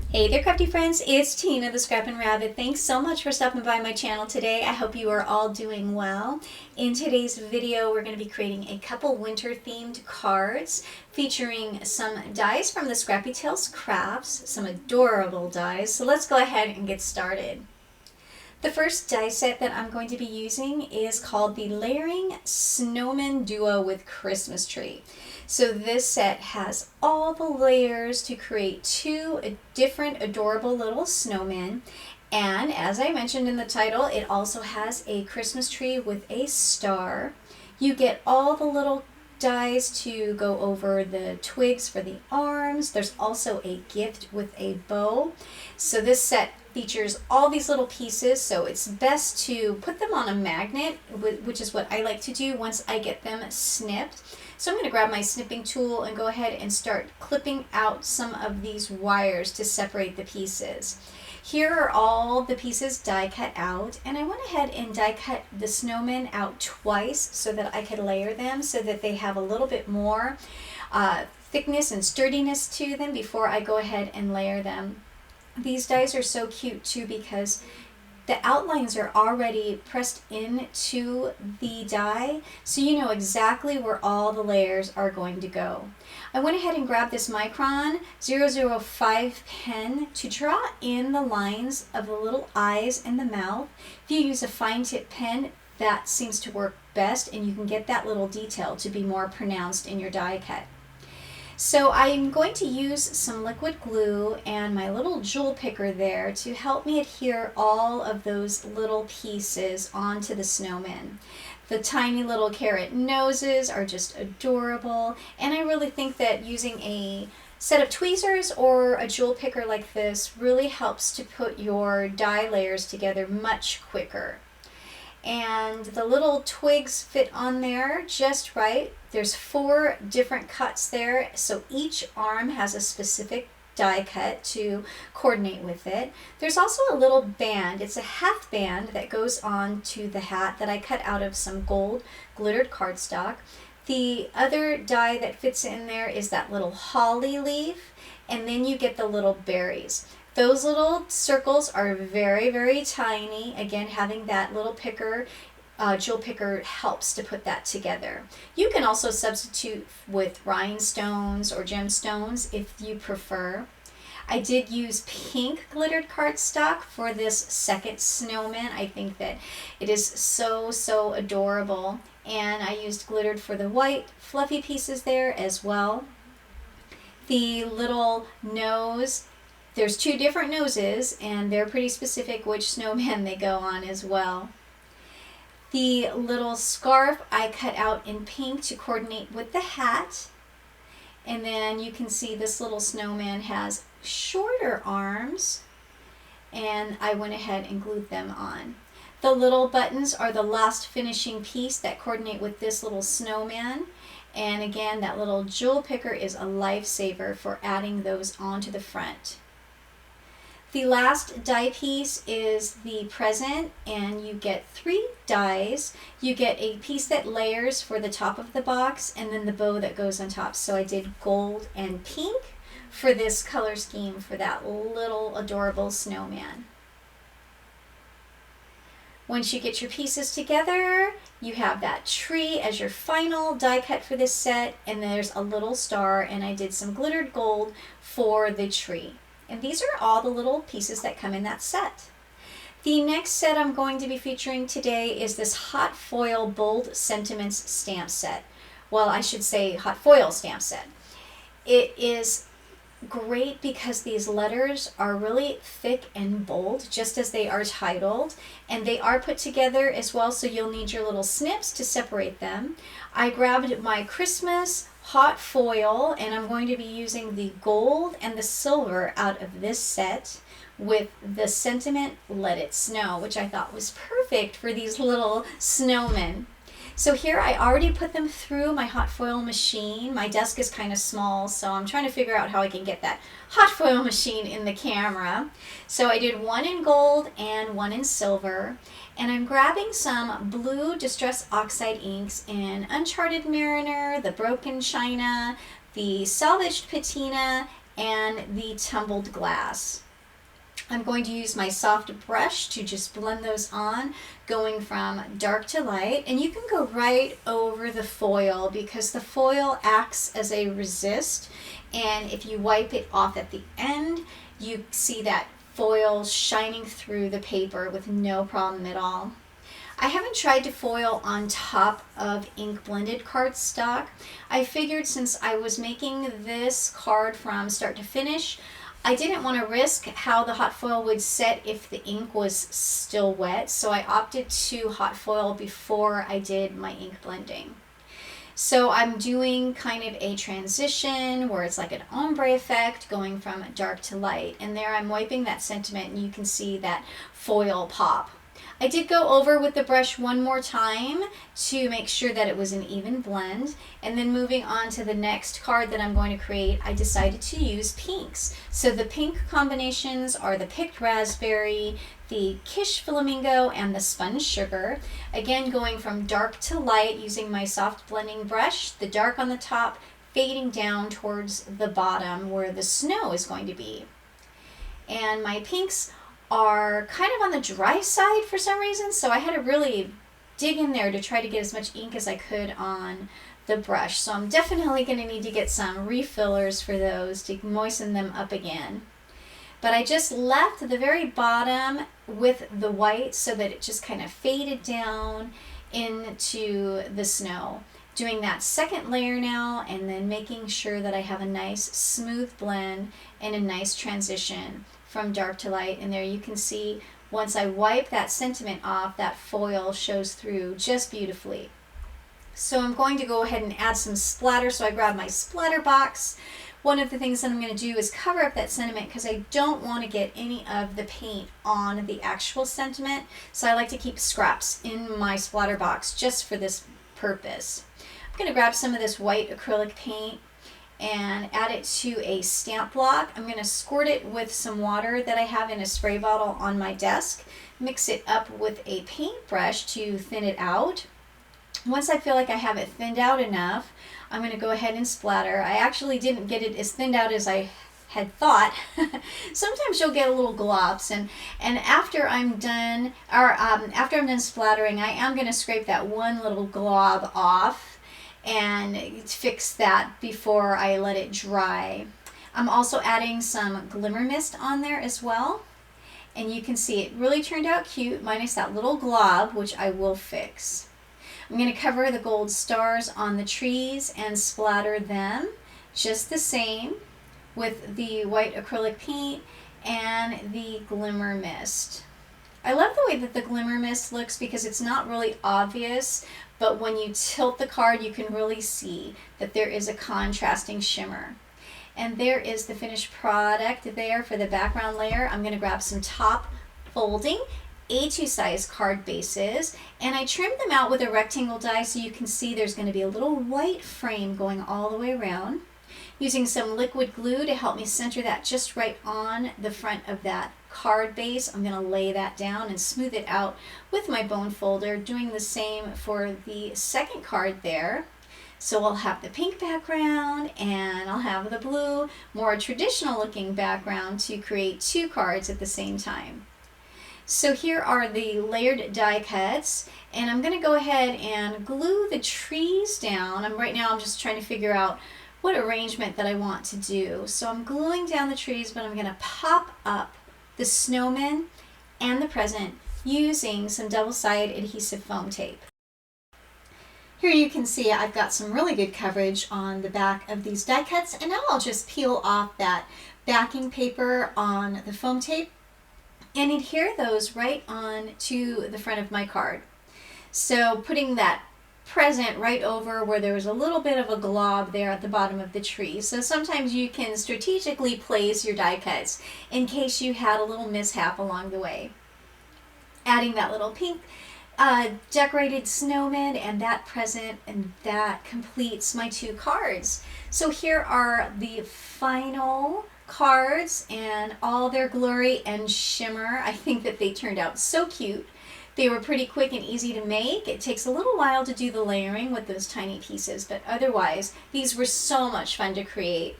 Hey there, crafty friends, it's Tina the Scrappin' Rabbit. Thanks so much for stopping by my channel today. I hope you are all doing well. In today's video, we're going to be creating a couple winter themed cards featuring some dies from the Scrappy Tails Crafts, some adorable dies. So let's go ahead and get started. The first die set that I'm going to be using is called the Layering Snowman Duo with Christmas Tree. So this set has all the layers to create two different adorable little snowmen. And as I mentioned in the title, it also has a Christmas tree with a star. You get all the little dies to go over the twigs for the arms. There's also a gift with a bow. So this set features all these little pieces, so it's best to put them on a magnet, which is what I like to do once I get them snipped. So I'm going to grab my snipping tool and go ahead and start clipping out some of these wires to separate the pieces. Here are all the pieces die cut out, and I went ahead and die cut the snowmen out twice so that I could layer them so that they have a little bit more thickness and sturdiness to them before I go ahead and layer them. These dies are so cute too because the outlines are already pressed into the die, so you know exactly where all the layers are going to go. I went ahead and grabbed this Micron 005 pen to draw in the lines of the little eyes and the mouth. If you use a fine tip pen, that seems to work best, and you can get that little detail to be more pronounced in your die cut. So I'm going to use some liquid glue and my little jewel picker there to help me adhere all of those little pieces onto the snowman. The tiny little carrot noses are just adorable, and I really think that using a set of tweezers or a jewel picker like this really helps to put your die layers together much quicker. And the little twigs fit on there just right. There's 4 different cuts there, so each arm has a specific die cut to coordinate with it. There's also a little band. It's a half band that goes on to the hat that I cut out of some gold glittered cardstock. The other die that fits in there is that little holly leaf, and then you get the little berries. Those little circles are very, very tiny. Again, having that little picker, jewel picker, helps to put that together. You can also substitute with rhinestones or gemstones if you prefer. I did use pink glittered cardstock for this second snowman. I think that it is so adorable. And I used glittered for the white fluffy pieces there as well. The little nose, there's 2 different noses, and they're pretty specific which snowman they go on as well. The little scarf I cut out in pink to coordinate with the hat. And then you can see this little snowman has shorter arms, and I went ahead and glued them on. The little buttons are the last finishing piece that coordinate with this little snowman. And again, that little jewel picker is a lifesaver for adding those onto the front. The last die piece is the present, and you get 3 dies. You get a piece that layers for the top of the box, and then the bow that goes on top. So I did gold and pink for this color scheme for that little adorable snowman. Once you get your pieces together, you have that tree as your final die cut for this set, and there's a little star, and I did some glittered gold for the tree. And these are all the little pieces that come in that set. The next set I'm going to be featuring today is this hot foil bold sentiments stamp set. Well, I should say hot foil stamp set. It is great because these letters are really thick and bold, just as they are titled, and they are put together as well, so you'll need your little snips to separate them. I grabbed my Christmas hot foil, and I'm going to be using the gold and the silver out of this set with the sentiment Let It Snow, which I thought was perfect for these little snowmen. So here I already put them through my hot foil machine. My desk is kind of small, so I'm trying to figure out how I can get that hot foil machine in the camera. So I did 1 in gold and 1 in silver. And I'm grabbing some blue Distress Oxide inks in Uncharted Mariner, the Broken China, the Salvaged Patina, and the tumbled glass. I'm going to use my soft brush to just blend those on, going from dark to light. And you can go right over the foil because the foil acts as a resist. And if you wipe it off at the end, you see that foil shining through the paper with no problem at all. I haven't tried to foil on top of ink blended cardstock. I figured since I was making this card from start to finish, I didn't want to risk how the hot foil would set if the ink was still wet, so I opted to hot foil before I did my ink blending. So I'm doing kind of a transition where it's like an ombre effect going from dark to light, and there I'm wiping that sentiment and you can see that foil pop. I did go over with the brush one more time to make sure that it was an even blend, and then moving on to the next card that I'm going to create, I decided to use pinks. So the pink combinations are the picked raspberry, the quiche flamingo, and the spun sugar. Again, going from dark to light using my soft blending brush, the dark on the top fading down towards the bottom where the snow is going to be. And my pinks are kind of on the dry side for some reason, so I had to really dig in there to try to get as much ink as I could on the brush. So I'm definitely going to need to get some refillers for those to moisten them up again. But I just left the very bottom with the white so that it just kind of faded down into the snow. Doing that second layer now and then making sure that I have a nice smooth blend and a nice transition from dark to light. And there you can see once I wipe that sentiment off, that foil shows through just beautifully. So I'm going to go ahead and add some splatter. So I grab my splatter box. One of the things that I'm going to do is cover up that sentiment because I don't want to get any of the paint on the actual sentiment. So I like to keep scraps in my splatter box just for this purpose. I'm going to grab some of this white acrylic paint and add it to a stamp block. I'm going to squirt it with some water that I have in a spray bottle on my desk, mix it up with a paintbrush to thin it out. Once I feel like I have it thinned out enough, I'm going to go ahead and splatter. I actually didn't get it as thinned out as I had thought. Sometimes you'll get a little globs, and after I'm done, after I'm done splattering, I am going to scrape that one little glob off and fix that before I let it dry. I'm also adding some glimmer mist on there as well, and you can see it really turned out cute minus that little glob, which I will fix. I'm going to cover the gold stars on the trees and splatter them just the same with the white acrylic paint and the glimmer mist. I love the way that the glimmer mist looks because it's not really obvious, but when you tilt the card, you can really see that there is a contrasting shimmer. And there is the finished product there for the background layer. I'm going to grab some top folding A2 size card bases, and I trimmed them out with a rectangle die so you can see there's going to be a little white frame going all the way around. Using some liquid glue to help me center that just right on the front of that card base, I'm going to lay that down and smooth it out with my bone folder, doing the same for the second card there. So I'll have the pink background and I'll have the blue, more traditional looking background to create two cards at the same time. So here are the layered die cuts, and I'm going to go ahead and glue the trees down. Right now I'm just trying to figure out what arrangement that I want to do. So I'm gluing down the trees, but I'm going to pop up the snowman and the present using some double-sided adhesive foam tape. Here you can see I've got some really good coverage on the back of these die cuts, and now I'll just peel off that backing paper on the foam tape and adhere those right on to the front of my card. So putting that present right over where there was a little bit of a glob there at the bottom of the tree. So sometimes you can strategically place your die cuts in case you had a little mishap along the way. Adding that little pink decorated snowman and that present, and that completes my two cards. So here are the final cards and all their glory and shimmer. I think that they turned out so cute. They were pretty quick and easy to make. It takes a little while to do the layering with those tiny pieces, but otherwise, these were so much fun to create.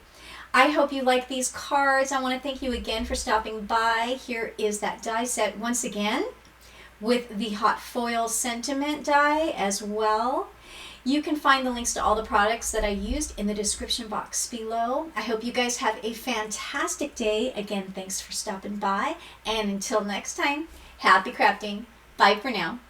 I hope you like these cards. I want to thank you again for stopping by. Here is that die set once again with the hot foil sentiment die as well. You can find the links to all the products that I used in the description box below. I hope you guys have a fantastic day. Again, thanks for stopping by. And until next time, happy crafting. Bye for now.